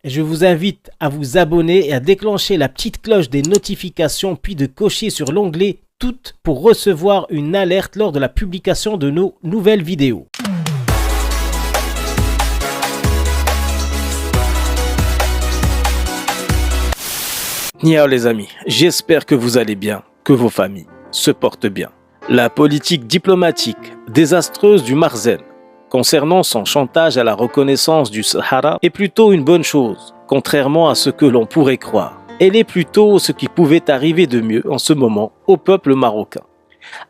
Je vous invite à vous abonner et à déclencher la petite cloche des notifications puis de cocher sur l'onglet Toutes pour recevoir une alerte lors de la publication de nos nouvelles vidéos. Nia les amis, j'espère que vous allez bien, que vos familles se portent bien. La politique diplomatique désastreuse du Marzen concernant son chantage à la reconnaissance du Sahara est plutôt une bonne chose, contrairement à ce que l'on pourrait croire. Elle est plutôt ce qui pouvait arriver de mieux en ce moment au peuple marocain.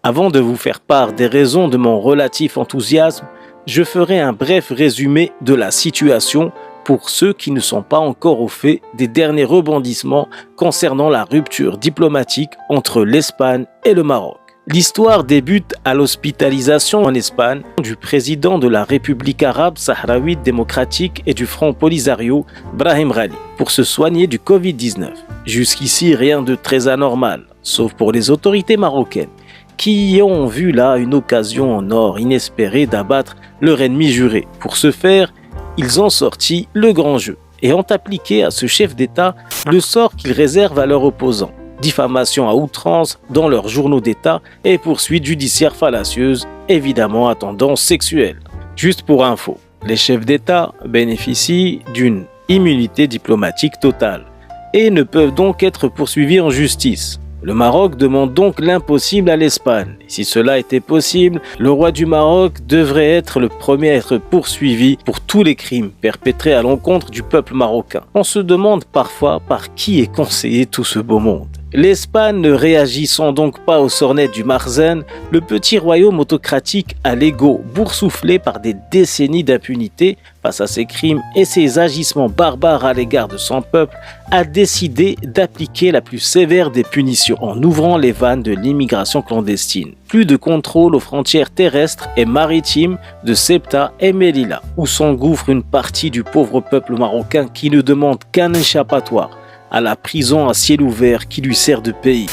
Avant de vous faire part des raisons de mon relatif enthousiasme, je ferai un bref résumé de la situation pour ceux qui ne sont pas encore au fait des derniers rebondissements concernant la rupture diplomatique entre l'Espagne et le Maroc. L'histoire débute à l'hospitalisation en Espagne du président de la République arabe sahraouite démocratique et du Front Polisario, Brahim Ghali, pour se soigner du Covid-19. Jusqu'ici, rien de très anormal, sauf pour les autorités marocaines, qui y ont vu là une occasion en or inespérée d'abattre leur ennemi juré. Pour ce faire, ils ont sorti le grand jeu et ont appliqué à ce chef d'État le sort qu'ils réservent à leurs opposants. Diffamation à outrance dans leurs journaux d'État et poursuites judiciaires fallacieuses, évidemment à tendance sexuelle. Juste pour info, les chefs d'État bénéficient d'une immunité diplomatique totale et ne peuvent donc être poursuivis en justice. Le Maroc demande donc l'impossible à l'Espagne. Et si cela était possible, le roi du Maroc devrait être le premier à être poursuivi pour tous les crimes perpétrés à l'encontre du peuple marocain. On se demande parfois par qui est conseillé tout ce beau monde. L'Espagne ne réagissant donc pas au sornettes du Marzen, le petit royaume autocratique à l'ego boursouflé par des décennies d'impunité face à ses crimes et ses agissements barbares à l'égard de son peuple, a décidé d'appliquer la plus sévère des punitions en ouvrant les vannes de l'immigration clandestine. Plus de contrôle aux frontières terrestres et maritimes de Ceuta et Melilla, où s'engouffre une partie du pauvre peuple marocain qui ne demande qu'un échappatoire à la prison à ciel ouvert qui lui sert de pays.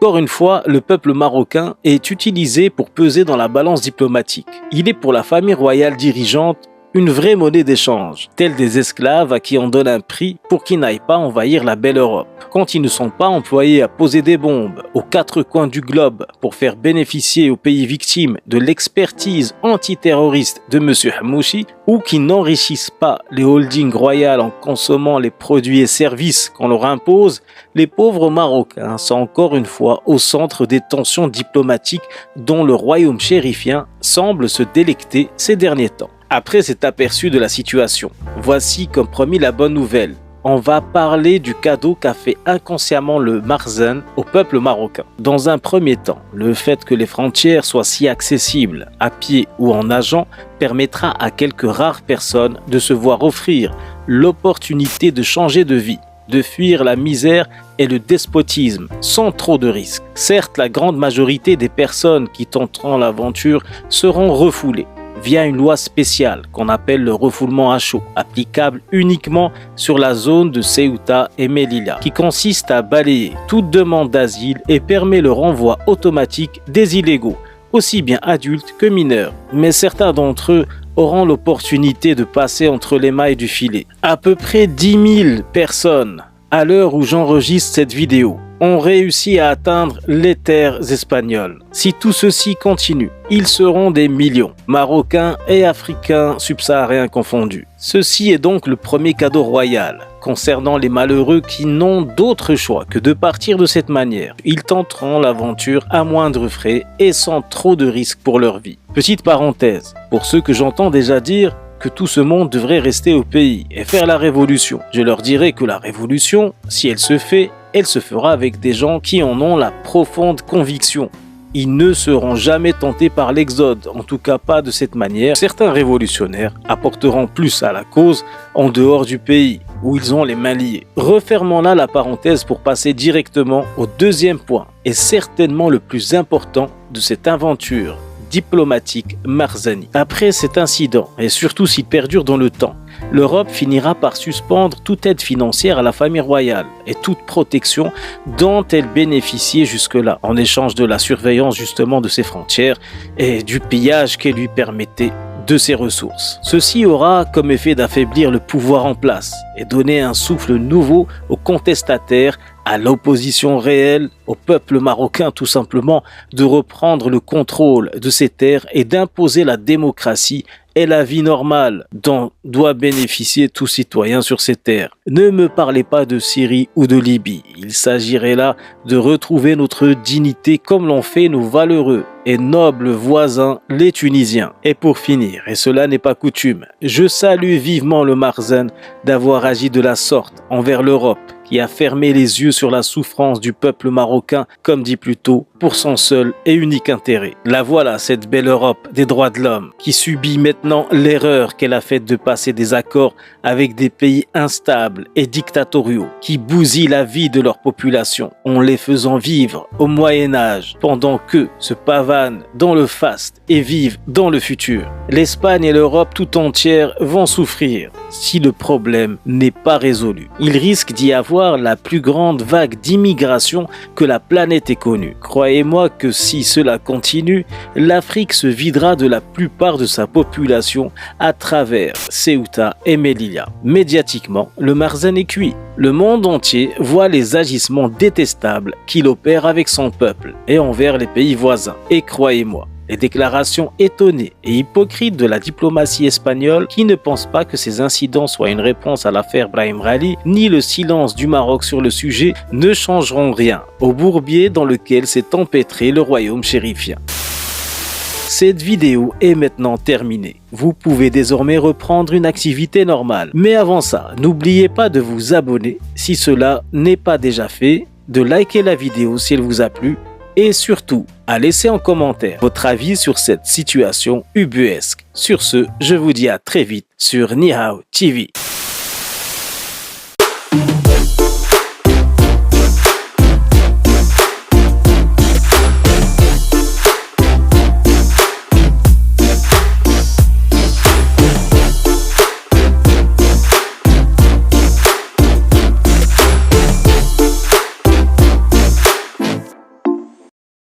Encore une fois, le peuple marocain est utilisé pour peser dans la balance diplomatique. Il est pour la famille royale dirigeante une vraie monnaie d'échange, telle des esclaves à qui on donne un prix pour qu'ils n'aillent pas envahir la belle Europe. Quand ils ne sont pas employés à poser des bombes aux quatre coins du globe pour faire bénéficier aux pays victimes de l'expertise antiterroriste de M. Hamouchi, ou qui n'enrichissent pas les holdings royales en consommant les produits et services qu'on leur impose, les pauvres Marocains sont encore une fois au centre des tensions diplomatiques dont le royaume chérifien semble se délecter ces derniers temps. Après cet aperçu de la situation, voici comme promis la bonne nouvelle. On va parler du cadeau qu'a fait inconsciemment le Marzen au peuple marocain. Dans un premier temps, le fait que les frontières soient si accessibles, à pied ou en nageant, permettra à quelques rares personnes de se voir offrir l'opportunité de changer de vie, de fuir la misère et le despotisme sans trop de risques. Certes, la grande majorité des personnes qui tenteront l'aventure seront refoulées via une loi spéciale qu'on appelle le refoulement à chaud, applicable uniquement sur la zone de Ceuta et Melilla, qui consiste à balayer toute demande d'asile et permet le renvoi automatique des illégaux, aussi bien adultes que mineurs. Mais certains d'entre eux auront l'opportunité de passer entre les mailles du filet. À peu près 10 000 personnes, à l'heure où j'enregistre cette vidéo, ont réussi à atteindre les terres espagnoles. Si tout ceci continue, ils seront des millions, Marocains et Africains subsahariens confondus. Ceci est donc le premier cadeau royal. Concernant les malheureux qui n'ont d'autre choix que de partir de cette manière, ils tenteront l'aventure à moindre frais et sans trop de risques pour leur vie. Petite parenthèse, pour ceux que j'entends déjà dire que tout ce monde devrait rester au pays et faire la révolution. Je leur dirai que la révolution, si elle se fait, elle se fera avec des gens qui en ont la profonde conviction. Ils ne seront jamais tentés par l'exode, en tout cas pas de cette manière. Certains révolutionnaires apporteront plus à la cause en dehors du pays, où ils ont les mains liées. Refermons là la parenthèse pour passer directement au deuxième point, et certainement le plus important de cette aventure diplomatique Marzani. Après cet incident, et surtout s'il perdure dans le temps, l'Europe finira par suspendre toute aide financière à la famille royale et toute protection dont elle bénéficiait jusque-là, en échange de la surveillance justement de ses frontières et du pillage qu'elle lui permettait de ses ressources. Ceci aura comme effet d'affaiblir le pouvoir en place et donner un souffle nouveau aux contestataires, à l'opposition réelle, au peuple marocain tout simplement, de reprendre le contrôle de ces terres et d'imposer la démocratie et la vie normale dont doit bénéficier tout citoyen sur ces terres. Ne me parlez pas de Syrie ou de Libye. Il s'agirait là de retrouver notre dignité comme l'ont fait nos valeureux et nobles voisins, les Tunisiens. Et pour finir, et cela n'est pas coutume, je salue vivement le Marzen d'avoir agi de la sorte envers l'Europe, qui a fermé les yeux sur la souffrance du peuple marocain, comme dit plus tôt, pour son seul et unique intérêt. La voilà, cette belle Europe des droits de l'homme, qui subit maintenant l'erreur qu'elle a faite de passer des accords avec des pays instables et dictatoriaux, qui bousillent la vie de leur population, en les faisant vivre au Moyen-Âge, pendant qu'eux se pavanent dans le faste et vivent dans le futur. L'Espagne et l'Europe tout entière vont souffrir si le problème n'est pas résolu. Il risque d'y avoir la plus grande vague d'immigration que la planète ait connue. Croyez-moi que si cela continue, l'Afrique se videra de la plupart de sa population à travers Ceuta et Melilla. Médiatiquement, le Marzen est cuit. Le monde entier voit les agissements détestables qu'il opère avec son peuple et envers les pays voisins. Et croyez-moi, les déclarations étonnées et hypocrites de la diplomatie espagnole qui ne pense pas que ces incidents soient une réponse à l'affaire Brahim Rally, ni le silence du Maroc sur le sujet ne changeront rien au bourbier dans lequel s'est empêtré le royaume chérifien. Cette vidéo est maintenant terminée. Vous pouvez désormais reprendre une activité normale. Mais avant ça, n'oubliez pas de vous abonner si cela n'est pas déjà fait, de liker la vidéo si elle vous a plu, et surtout, à laisser en commentaire votre avis sur cette situation ubuesque. Sur ce, je vous dis à très vite sur Ni Hao TV.